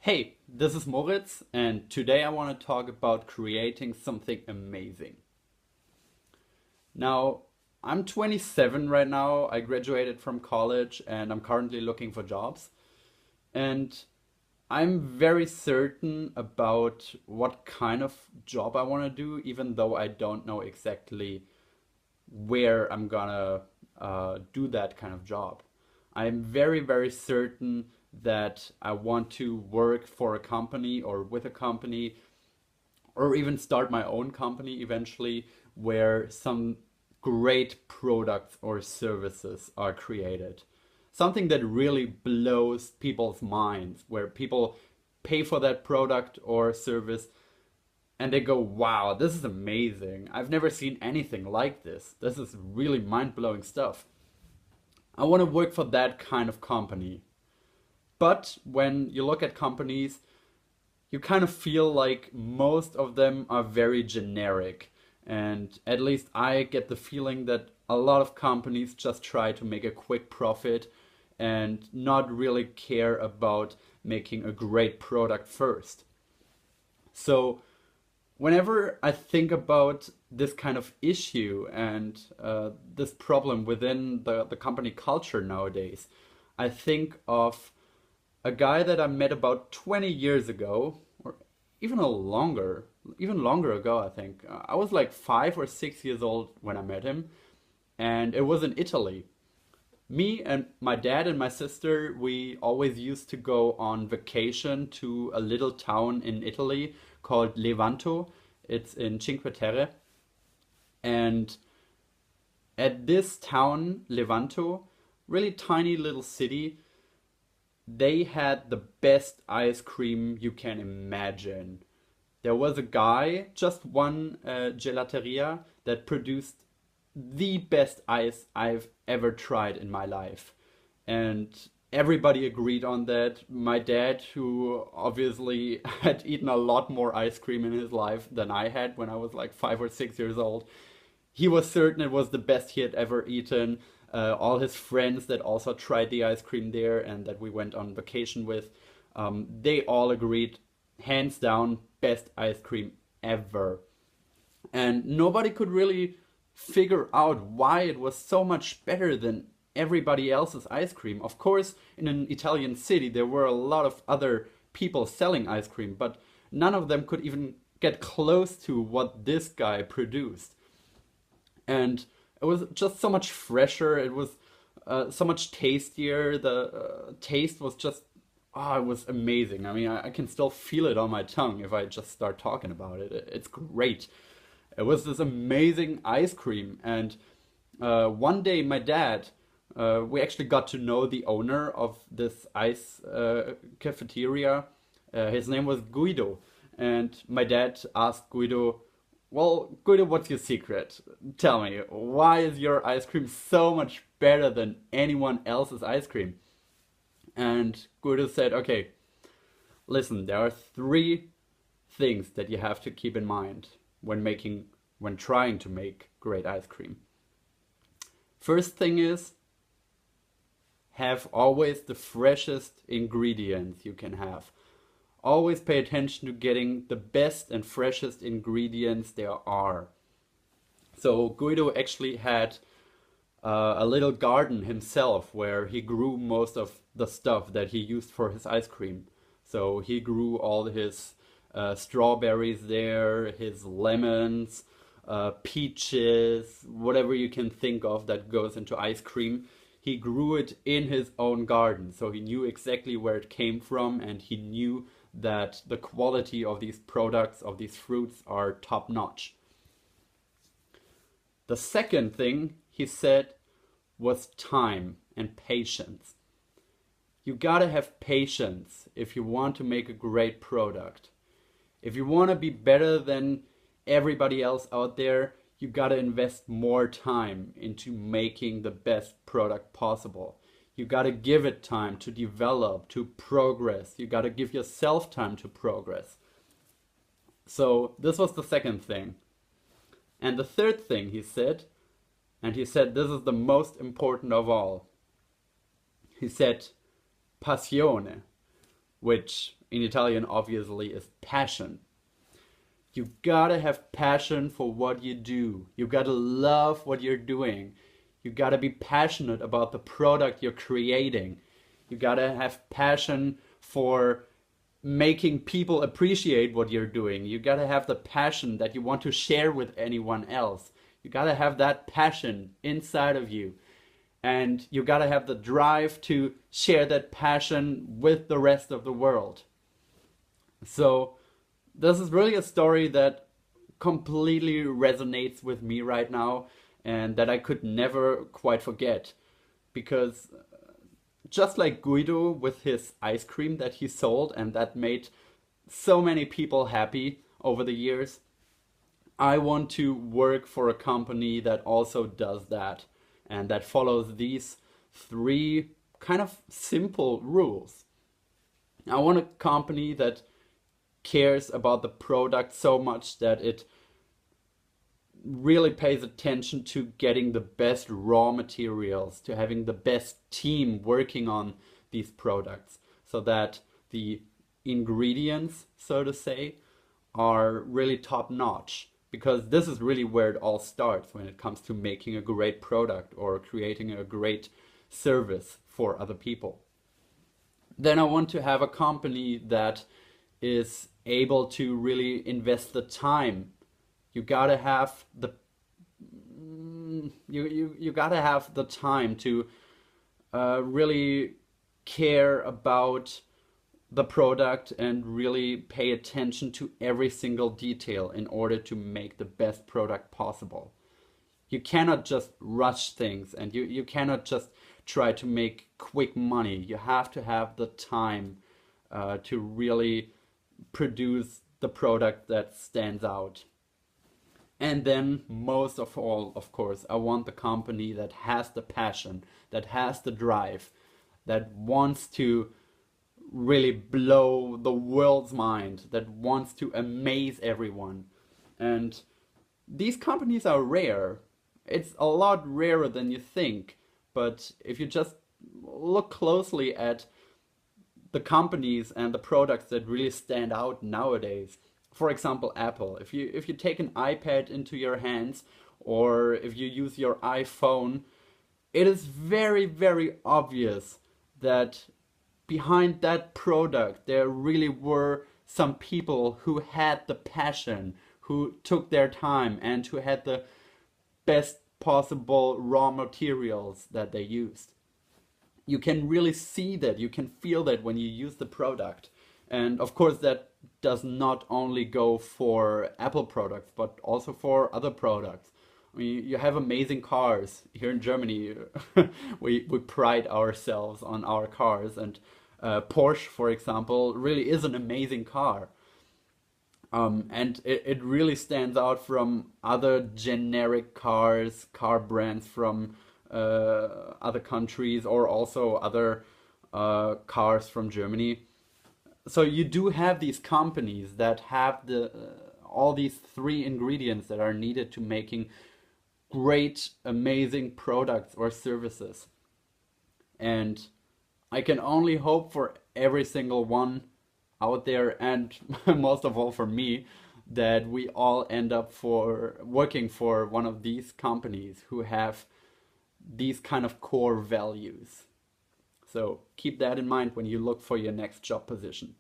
Hey, this is Moritz, and today I want to talk about creating something amazing. Now, I'm 27 right now. I graduated from college and I'm currently looking for jobs. And I'm very certain about what kind of job I want to do, even though I don't know exactly where I'm gonna do that kind of job. I'm very certain that I want to work for a company or with a company or even start my own company eventually where some great products or services are created. Something that really blows people's minds, where people pay for that product or service and they go, wow, this is amazing. I've never seen anything like this. This is really mind blowing stuff. I want to work for that kind of company. But when you look at companies, you kind of feel like most of them are very generic. And at least I get the feeling that a lot of companies just try to make a quick profit and not really care about making a great product first. So whenever I think about this kind of issue and this problem within the company culture nowadays, I think of a guy that I met about 20 years ago, or even longer ago, I think. I was like 5 or 6 years old when I met him, and it was in Italy. Me and my dad and my sister, we always used to go on vacation to a little town in Italy called Levanto. It's in Cinque Terre. And at this town, Levanto, really tiny little city, they had the best ice cream you can imagine. There was a guy, just one gelateria, that produced the best ice I've ever tried in my life. And everybody agreed on that. My dad, who obviously had eaten a lot more ice cream in his life than I had when I was like 5 or 6 years old, he was certain it was the best he had ever eaten. All his friends that also tried the ice cream there and that we went on vacation with, they all agreed, hands down, best ice cream ever. And nobody could really figure out why it was so much better than everybody else's ice cream. Of course, in an Italian city, there were a lot of other people selling ice cream, but none of them could even get close to what this guy produced. And it was just so much fresher. It was so much tastier. The taste was just, it was amazing. I mean, I can still feel it on my tongue if I just start talking about it. It's great. It was this amazing ice cream. And one day, my dad, we actually got to know the owner of this ice cafeteria. His name was Guido. And my dad asked Guido, well, Guido, what's your secret? Tell me, why is your ice cream so much better than anyone else's ice cream? And Guido said, okay, listen, there are three things that you have to keep in mind when trying to make great ice cream. First thing is, have always the freshest ingredients you can have. Always pay attention to getting the best and freshest ingredients there are. So Guido actually had a little garden himself where he grew most of the stuff that he used for his ice cream. So he grew all his strawberries there, his lemons, peaches, whatever you can think of that goes into ice cream. He grew it in his own garden, so he knew exactly where it came from, and he knew that the quality of these products, of these fruits, are top notch. The second thing he said was time and patience. You gotta have patience if you want to make a great product. If you want to be better than everybody else out there, you gotta invest more time into making the best product possible. You gotta give it time to develop, to progress. You gotta give yourself time to progress. So this was the second thing. And the third thing he said, and he said this is the most important of all. He said passione, which in Italian obviously is passion. You gotta have passion for what you do. You gotta love what you're doing. You gotta be passionate about the product you're creating. You gotta have passion for making people appreciate what you're doing. You gotta have the passion that you want to share with anyone else. You gotta have that passion inside of you. And you gotta have the drive to share that passion with the rest of the world. So this is really a story that completely resonates with me right now and that I could never quite forget. Because just like Guido with his ice cream that he sold and that made so many people happy over the years, I want to work for a company that also does that and that follows these three kind of simple rules. I want a company that cares about the product so much that it really pays attention to getting the best raw materials, to having the best team working on these products, so that the ingredients, so to say, are really top notch. Because this is really where it all starts when it comes to making a great product or creating a great service for other people. Then I want to have a company that is able to really invest the time. You gotta have the you gotta have the time to really care about the product and really pay attention to every single detail in order to make the best product possible. You cannot just rush things and you cannot just try to make quick money. You have to have the time to really produce the product that stands out. And then most of all, of course, I want the company that has the passion, that has the drive, that wants to really blow the world's mind, that wants to amaze everyone. And these companies are rare. It's a lot rarer than you think. But if you just look closely at the companies and the products that really stand out nowadays, for example, Apple. If you take an iPad into your hands or if you use your iPhone, it is very, very obvious that behind that product there really were some people who had the passion, who took their time and who had the best possible raw materials that they used. You can really see that, you can feel that when you use the product. And of course that does not only go for Apple products, but also for other products. I mean, you have amazing cars. Here in Germany, we pride ourselves on our cars. And Porsche, for example, really is an amazing car. And it really stands out from other generic car brands from other countries or also other cars from Germany. So you do have these companies that have all these three ingredients that are needed to making great, amazing products or services. And I can only hope for every single one out there, and most of all for me, that we all end up working for one of these companies who have these kind of core values. So keep that in mind when you look for your next job position.